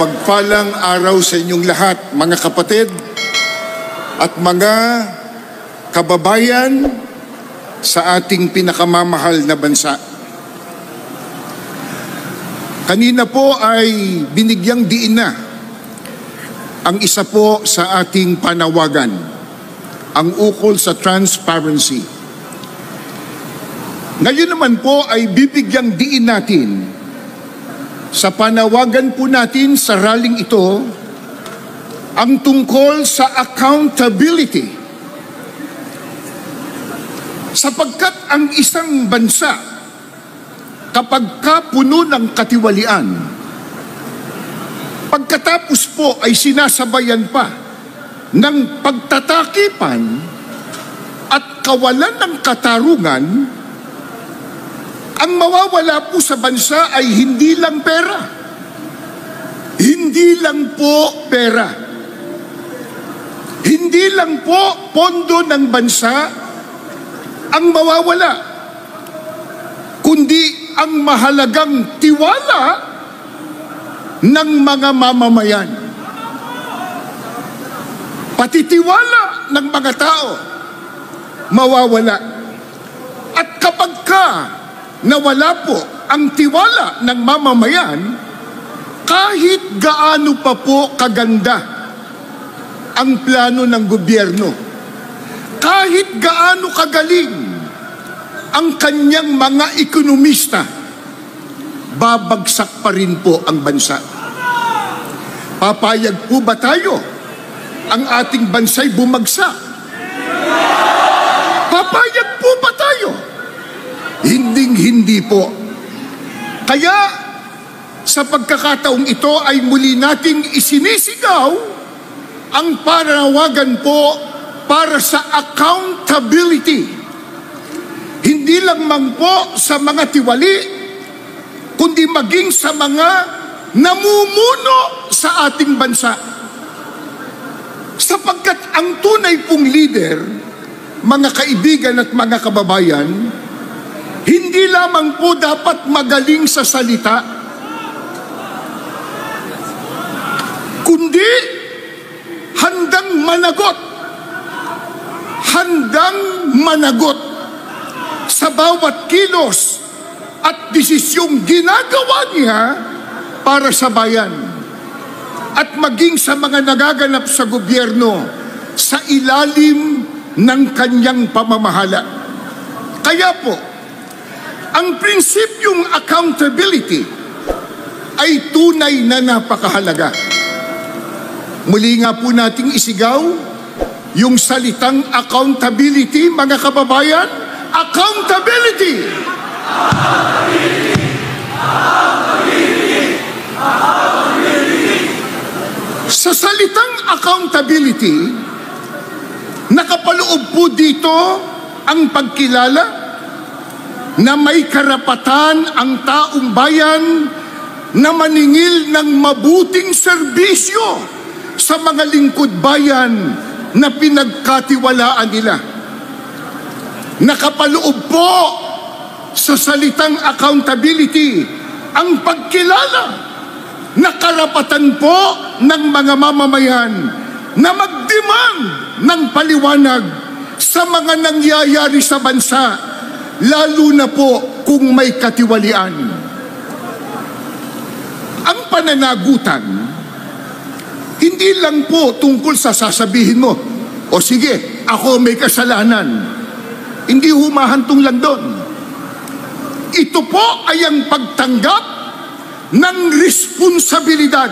Mapagpalang araw sa inyong lahat, mga kapatid at mga kababayan sa ating pinakamamahal na bansa. Kanina po ay binigyang diin na ang isa po sa ating panawagan, ang ukol sa transparency. Ngayon naman po ay bibigyang diin natin sa panawagan po natin sa rallying ito ang tungkol sa accountability. Sapagkat ang isang bansa kapag kapuno ng katiwalian, pagkatapos po ay sinasabayan pa ng pagtatakipan at kawalan ng katarungan, ang mawawala po sa bansa ay hindi lang pera. Hindi lang po pera. Hindi lang po pondo ng bansa ang mawawala, kundi ang mahalagang tiwala ng mga mamamayan. Pati tiwala ng mga tao mawawala. At kapag nawala po ang tiwala ng mamamayan, kahit gaano pa po kaganda ang plano ng gobyerno, kahit gaano kagaling ang kanyang mga ekonomista, babagsak pa rin po ang bansa. Papayag po ba tayo ang ating bansa'y bumagsak? Papayag po ba tayo? Hindi po. Kaya sa pagkakataong ito ay muli nating isinisigaw ang panawagan po para sa accountability. Hindi lang man po sa mga tiwali, kundi maging sa mga namumuno sa ating bansa. Sapagkat ang tunay pong leader, mga kaibigan at mga kababayan, hindi lamang po dapat magaling sa salita, kundi handang managot sa bawat kilos at desisyong ginagawa niya para sa bayan at maging sa mga nagaganap sa gobyerno sa ilalim ng kanyang pamamahala. Kaya po, ang prinsipyong accountability ay tunay na napakahalaga. Muli nga po nating isigaw yung salitang accountability, mga kababayan. Accountability! Accountability! Accountability! Accountability! Sa salitang accountability, nakapaloob po dito ang pagkilala na may karapatan ang taong bayan na maningil ng mabuting serbisyo sa mga lingkod bayan na pinagkatiwalaan nila. Nakapaloob po sa salitang accountability ang pagkilala na karapatan po ng mga mamamayan na magdemand ng paliwanag sa mga nangyayari sa bansa, lalo na po kung may katiwalian. Ang pananagutan, hindi lang po tungkol sa sasabihin mo, o sige, ako may kasalanan. Hindi humahantong lang doon. Ito po ay ang pagtanggap ng responsibilidad.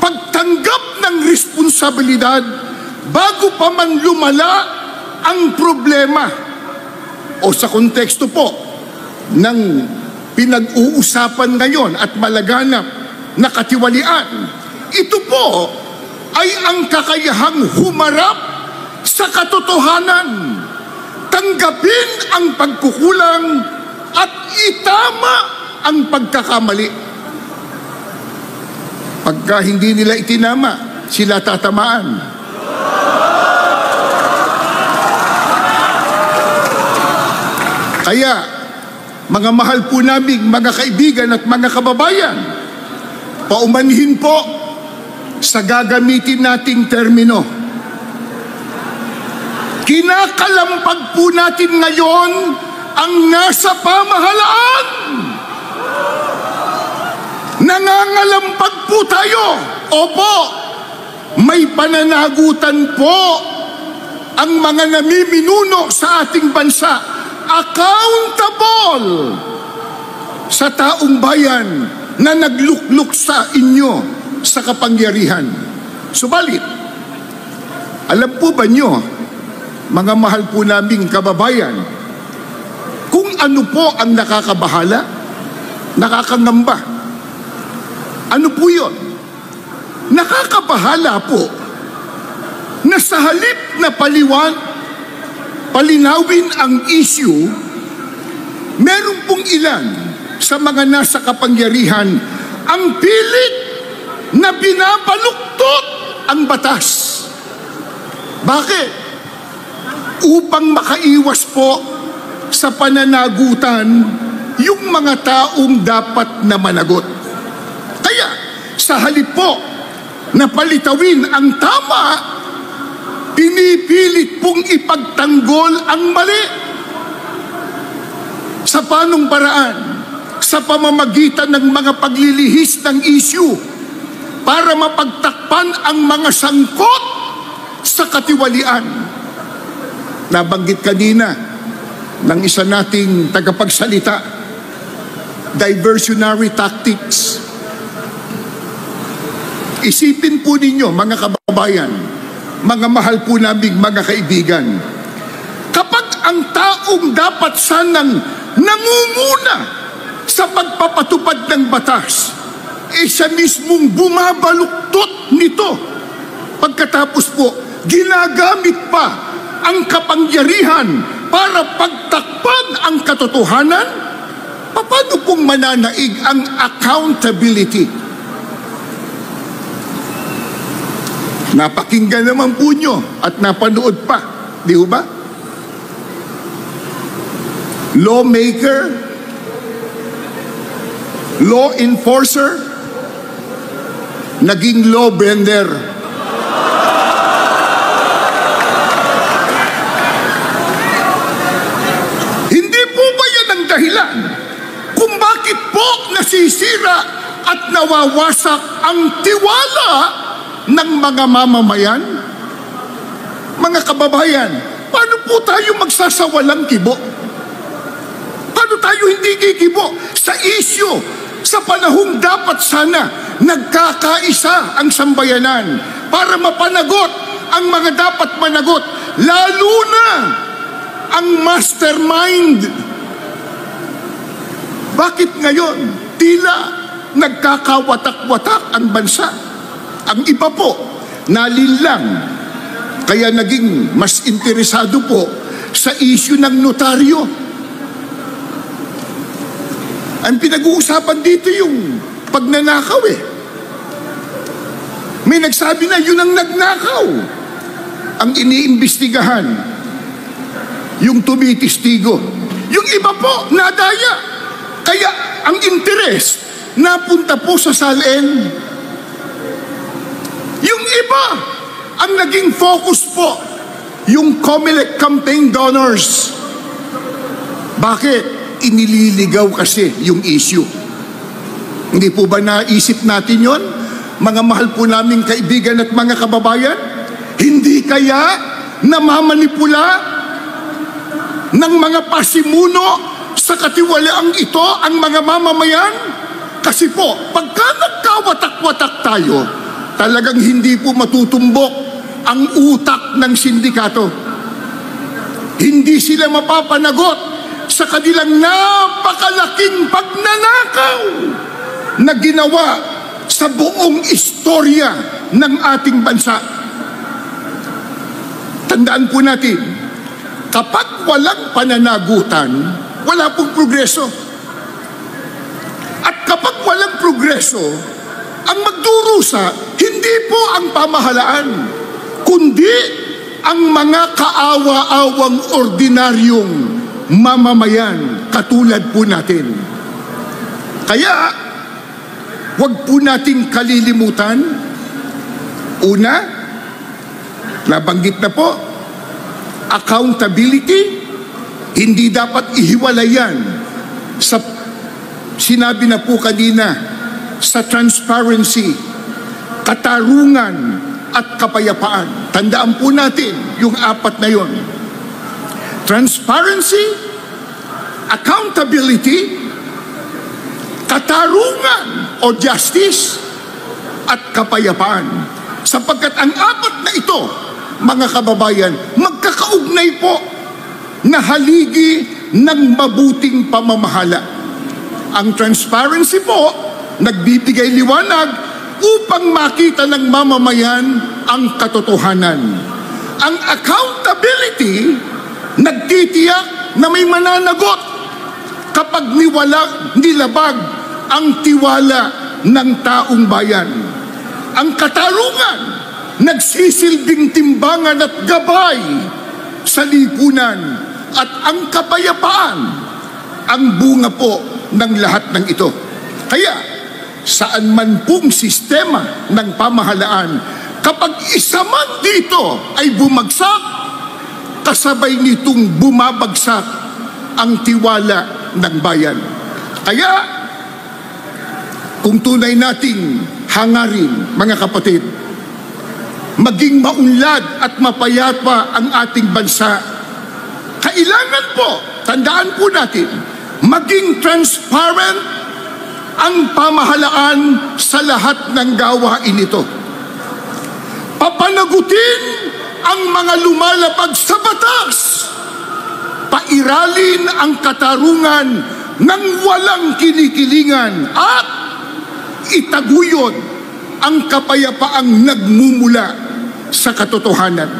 Pagtanggap ng responsibilidad bago pa man lumala ang problema. O sa konteksto po ng pinag-uusapan ngayon at malaganap na katiwalian, ito po ay ang kakayahang humarap sa katotohanan, tanggapin ang pagkukulang at itama ang pagkakamali. Pagka hindi nila itinama, sila tatamaan. Kaya, mga mahal po naming mga kaibigan at mga kababayan, paumanhin po sa gagamitin nating termino. Kinakalampag po natin ngayon ang nasa pamahalaan. Nangangalampag po tayo. Opo, may pananagutan po ang mga namiminuno sa ating bansa. Accountable sa taong bayan na naglukluk sa inyo sa kapangyarihan. Subalit, alam po ba nyo, mga mahal po naming kababayan, kung ano po ang nakakabahala, nakakangamba? Ano po yun? Nakakabahala po na sa halip na palinawin ang issue, meron pong ilan sa mga nasa kapangyarihan ang pilit na binabaluktot ang batas. Bakit? Upang makaiwas po sa pananagutan yung mga taong dapat na managot. Kaya, sa halip po na palitawin ang tama, pinipilit pong ipagtanggol ang mali. Sa panong paraan? Sa pamamagitan ng mga paglilihis ng issue para mapagtakpan ang mga sangkot sa katiwalian. Nabanggit kanina ng isa nating tagapagsalita, diversionary tactics. Isipin po ninyo, mga kababayan, mga mahal po naming mga kaibigan, kapag ang taong dapat sanang nangunguna sa pagpapatupad ng batas, siya mismong bumabaluktot nito. Pagkatapos po, ginagamit pa ang kapangyarihan para pagtakpan ang katotohanan. Paano pong mananaig ang accountability? Napakinggan naman po nyo at napanood pa, di ba? Lawmaker, law enforcer, naging law bender. Hindi po ba yan ang dahilan kung bakit po nasisira at nawawasak ang tiwala ng mga mamamayan? Mga kababayan, paano po tayo magsasawalang kibo? Paano tayo hindi kikibo sa issue sa panahong dapat sana nagkakaisa ang sambayanan para mapanagot ang mga dapat managot, lalo na ang mastermind? Bakit ngayon tila nagkakawatak-watak ang bansa? Ang iba po, nalinlang, kaya naging mas interesado po sa issue ng notaryo. Ang pinag-uusapan dito yung pagnanakaw eh. May nagsabi na yun ang nagnakaw. Ang iniimbestigahan, yung tumitistigo. Yung iba po, nadaya. Kaya ang interes, napunta po sa SALN. Yung iba, ang naging focus po, yung COMELEC campaign donors. Bakit? Inililigaw kasi yung issue. Hindi po ba naisip natin yon, mga mahal po naming kaibigan at mga kababayan? Hindi kaya namamanipula ng mga pasimuno sa katiwalaang ito ang mga mamamayan? Kasi po, pagka nagkawatak-watak tayo, talagang hindi po matutumbok ang utak ng sindikato. Hindi sila mapapanagot sa kanilang napakalaking pagnanakaw na ginawa sa buong istorya ng ating bansa. Tandaan po natin, kapag walang pananagutan, wala pong progreso. At kapag walang progreso, ang magdurusa, hindi po ang pamahalaan, kundi ang mga kaawa-awang ordinaryong mamamayan katulad po natin. Kaya, huwag po nating kalilimutan. Una, nabanggit na po, accountability. Hindi dapat ihiwalayan sa sinabi na po kanina sa transparency, katarungan at kapayapaan. Tandaan po natin yung apat na yon. Transparency, accountability, katarungan o justice, at kapayapaan. Sapagkat ang apat na ito, mga kababayan, magkakaugnay po na haligi ng mabuting pamamahala. Ang transparency po, nagbibigay liwanag upang makita ng mamamayan ang katotohanan. Ang accountability, nagtitiyak na may mananagot kapag nilabag ang tiwala ng taong bayan. Ang katarungan, nagsisilbing timbangan at gabay sa lipunan. At ang kapayapaan, ang bunga po ng lahat ng ito. Kaya, saan man pong sistema ng pamahalaan, kapag isa man dito ay bumagsak, kasabay nitong bumabagsak ang tiwala ng bayan. Kaya, kung tunay nating hangarin, mga kapatid, maging maunlad at mapayapa ang ating bansa, kailangan po, tandaan po natin, maging transparent ang pamahalaan sa lahat ng gawain ito. Papanagutin ang mga lumalapag sa batas. Pairalin ang katarungan ng walang kinikilingan at itaguyod ang kapayapaang nagmumula sa katotohanan.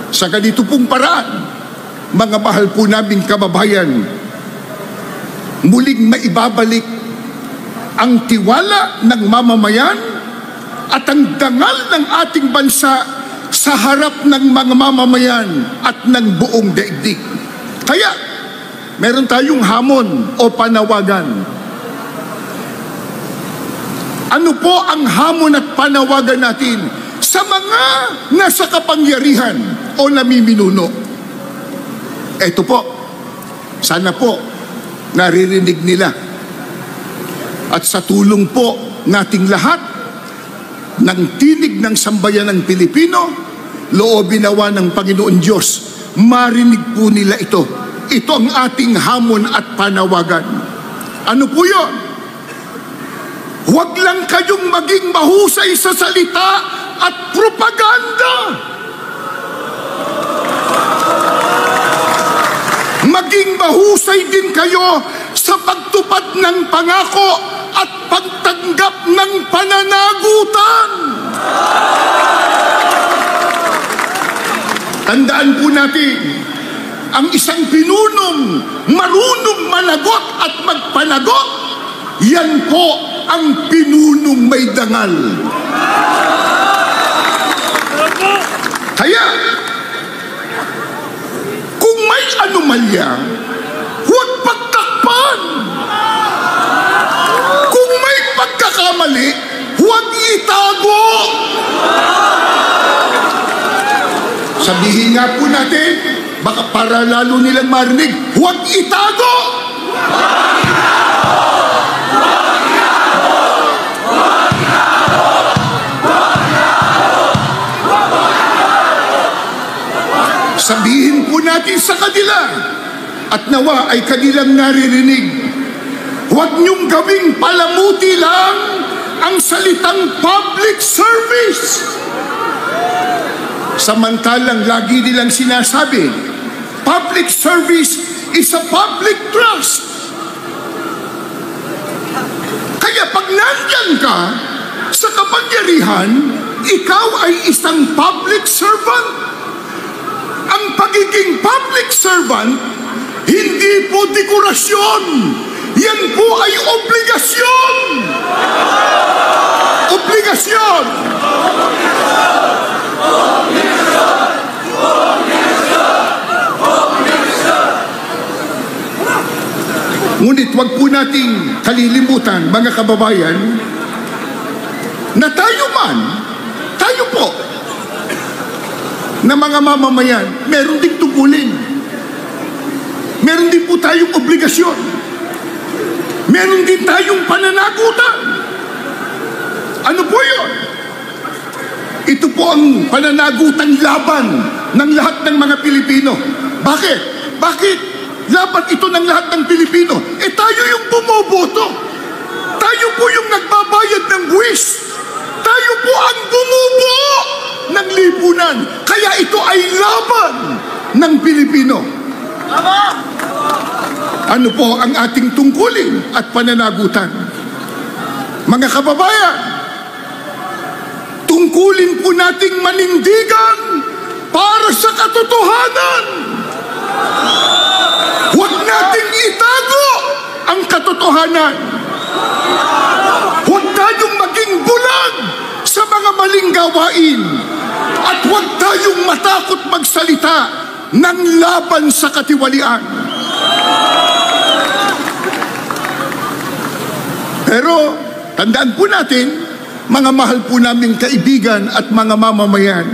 Sa ganito pong paraan, mga mahal po naming kababayan, muling maibabalik ang tiwala ng mamamayan at ang dangal ng ating bansa sa harap ng mga mamamayan at ng buong daigdig. Kaya, meron tayong hamon o panawagan. Ano po ang hamon at panawagan natin sa mga nasa kapangyarihan o namiminuno? Ito po, sana po naririnig nila. At sa tulong po nating lahat ng tinig ng sambayan ng Pilipino, loobin nawa ng Panginoon Diyos, marinig po nila ito. Ito ang ating hamon at panawagan. Ano po yun? Huwag lang kayong maging mahusay sa salita at propaganda. Maging mahusay din kayo sa pagtupad ng pangako at pagtanggap ng pananagutan. Tandaan po natin, ang isang pinunong marunong managot at magpanagot, yan po ang pinunong may dangal. Kaya, kung may anomalya, huwag pagtakpan. Kung may pagkakamali, huwag itago. Sabihin nga po natin, baka para lalo nilang marinig, huwag itago. Sabihin po natin sa kanila at nawa ay kanilang naririnig. Huwag niyong gawing palamuti lang ang salitang public service. Samantalang lagi nilang sinasabi, public service is a public trust. Kaya pag nandyan ka sa kapangyarihan, ikaw ay isang public servant. Ang pagiging public servant, hindi po dekorasyon. Yan po ay obligasyon. Obligasyon. Ngunit wag po nating kalilimutan, mga kababayan, na tayo po, na mga mamamayan, meron ding tungkulin. Meron din po tayong obligasyon. Meron din tayong pananagutan. Ano po yun? Ito po ang pananagutan laban ng lahat ng mga Pilipino. Bakit? Bakit laban ito ng lahat ng Pilipino? Tayo yung bumoboto. Tayo po yung nagbabayad ng buwis. Tayo po ang bumubuo ng lipunan. Kaya ito ay laban ng Pilipino. Ano po ang ating tungkulin at pananagutan? Mga kababayan, tungkulin po nating manindigan para sa katotohanan. Huwag nating itago ang katotohanan. Huwag tayong maging bulag sa mga maling gawain. At huwag tayong matakot magsalita ng laban sa katiwalian. Pero tandaan po natin, mga mahal po naming kaibigan at mga mamamayan,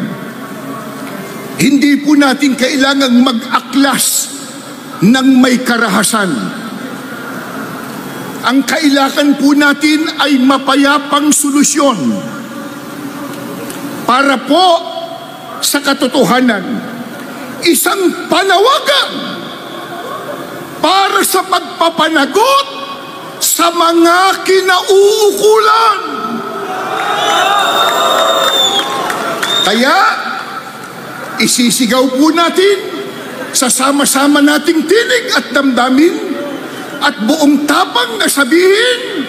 hindi po natin kailangang mag-aklas ng may karahasan. Ang kailangan po natin ay mapayapang solusyon para po sa katotohanan, isang panawagan para sa pagpapanagot sa mga kinauukulan. Kaya, isisigaw po natin sa sama-sama nating tinig at damdamin at buong tapang na sabihin,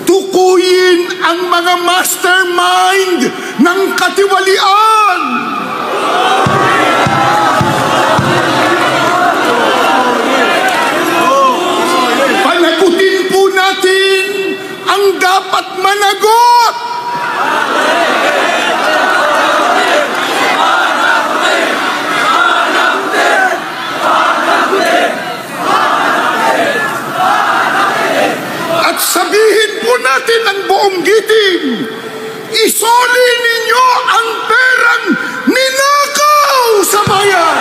tukuyin ang mga mastermind ng katiwalian. Panagutin po natin ang dapat managot. At sabihin po natin ang buong giting, isoli ninyo ang perang ninakaw sa bayan.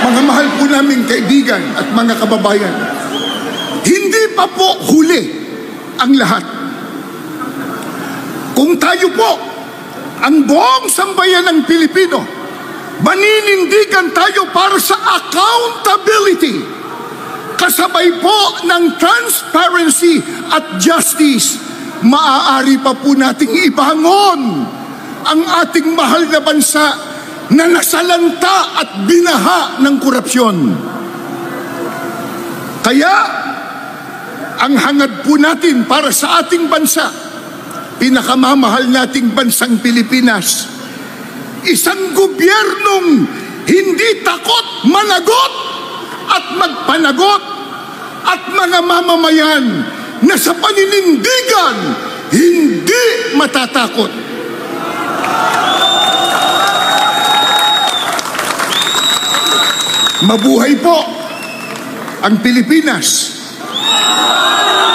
Mga mahal po naming kaibigan at mga kababayan, hindi pa po huli ang lahat. Kung tayo po, ang buong sambayan ng Pilipino, maninindigan tayo para sa accountability, kasabay po ng transparency at justice, maaari pa po nating ibangon ang ating mahal na bansa na nasalanta at binaha ng korupsyon. Kaya, ang hangad po natin para sa ating bansa, pinakamamahal nating bansang Pilipinas, isang gobyernong hindi takot managot at magpanagot, at mga mamamayan na sa paninindigan hindi matatakot. Mabuhay po ang Pilipinas.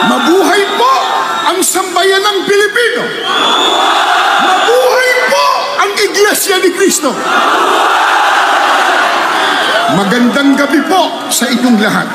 Mabuhay po ang sambayan ng Pilipino. Mabuhay po ang Iglesia ni Cristo. Magandang gabi po sa inyong lahat.